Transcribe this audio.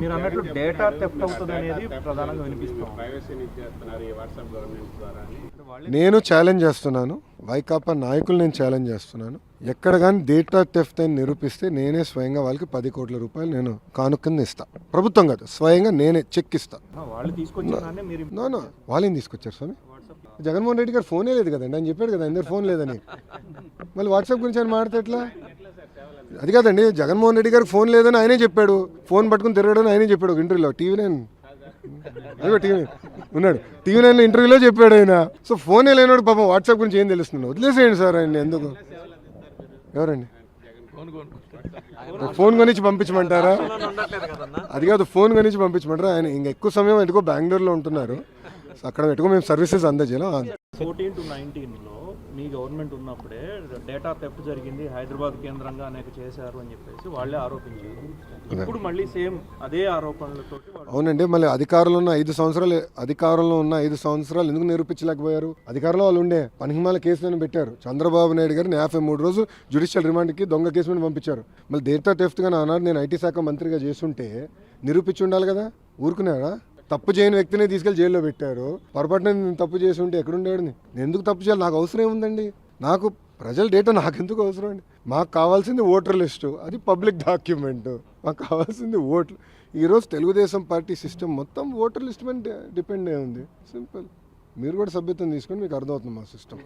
మీరు అన్నట్లు data theft అవుతుంది అనేది ప్రధానంగా వినిపిస్తాం. నేను ఛాలెంజ్ చేస్తున్నాను, వైకాపా నాయకులు నేను ఛాలెంజ్ చేస్తున్నాను. ఎక్కడ కానీ డేటా థెఫ్ట్ అని నిరూపిస్తే నేనే స్వయంగా వాళ్ళకి 10 కోట్ల రూపాయలు నేను కానుకని ఇస్తా. ప్రభుత్వం కాదు, స్వయంగా నేనే చెక్ ఇస్తా. వాళ్ళు తీసుకొచ్చారని మీరు నో వాళ్ళు ఏం తీసుకొచ్చారు స్వామి? జగన్మోహన్ రెడ్డి గారు ఫోనే లేదు కదండి, ఆయన చెప్పాడు కదా అందరు ఫోన్ లేదని. మళ్ళీ వాట్సాప్ గురించి ఆయన మాట్లాడితే ఎట్లా? అది కాదండి, జగన్మోహన్ రెడ్డి గారికి ఫోన్ లేదని ఆయనే చెప్పాడు. ఫోన్ పట్టుకుని తిరగడని ఆయనే చెప్పాడు ఒక ఇంటర్వ్యూలో. టీవీ9 ఉన్నాడు, టీవీ9 ఇంటర్వ్యూలో చెప్పాడు ఆయన. సో ఫోనే లేనాడు పాపం, వాట్సాప్ గురించి ఏం తెలుస్తున్నాడు? వదిలేసేయండి సార్ ఆయన. ఎందుకు? ఎవరండి? ఫోన్ కొనిచ్చి పంపించమంటారా? అది కాదు, ఫోన్ కొనిచ్చి పంపించమంటారా? ఆయన ఇంకా ఎక్కువ సమయం ఎందుకో బెంగళూరులో ఉంటున్నారు. అక్కడ పెట్టుకో మేము సర్వీసెస్ అందజేయాలి. 14 to 19లో మీ గవర్నమెంట్ ఉన్నప్పుడే డేటా థెఫ్ట్ జరిగింది, హైదరాబాద్ కేంద్రంగా అనేక చేశారు అని చెప్పేసి వాళ్ళే ఆరోపించారు. ఇప్పుడు మళ్ళీ సేమ్ అదే ఆరోపణలతో. అవునండి, మళ్ళీ అధికారంలో ఉన్న 5 సంవత్సరాలు ఎందుకు నిరూపించలేకపోయారు? అధికారంలో వాళ్ళు ఉండే పనికిమాల కేసులను పెట్టారు. చంద్రబాబు నాయుడు గారిని 53 రోజులు జ్యుడిషియల్ రిమాండ్కి దొంగ కేసు మీద పంపించారు. మళ్ళీ డేటా థెఫ్ట్గా ఆనాడు నేను ఐటీ శాఖ మంత్రిగా చేస్తుంటే నిరూపించి ఉండాలి కదా, ఊరుకున్నారా? తప్పు చేయని వ్యక్తిని తీసుకెళ్లి జైల్లో పెట్టారు. పొరపాటున నేను తప్పు చేసి ఉంటే ఎక్కడుండేవాడు? నేను ఎందుకు తప్పు చేయాలి? నాకు అవసరం ఏముందండి? నాకు ప్రజల డేటా నాకు ఎందుకు అవసరం అండి? మాకు కావాల్సింది ఓటర్ లిస్టు, అది పబ్లిక్ డాక్యుమెంట్. మాకు కావాల్సింది ఓట్లు. ఈరోజు తెలుగుదేశం పార్టీ సిస్టమ్ మొత్తం ఓటర్ లిస్ట్ మీద డిపెండ్ అయి ఉంది. సింపుల్. మీరు కూడా సభ్యత్వం తీసుకొని మీకు అర్థమవుతుంది మా సిస్టమ్.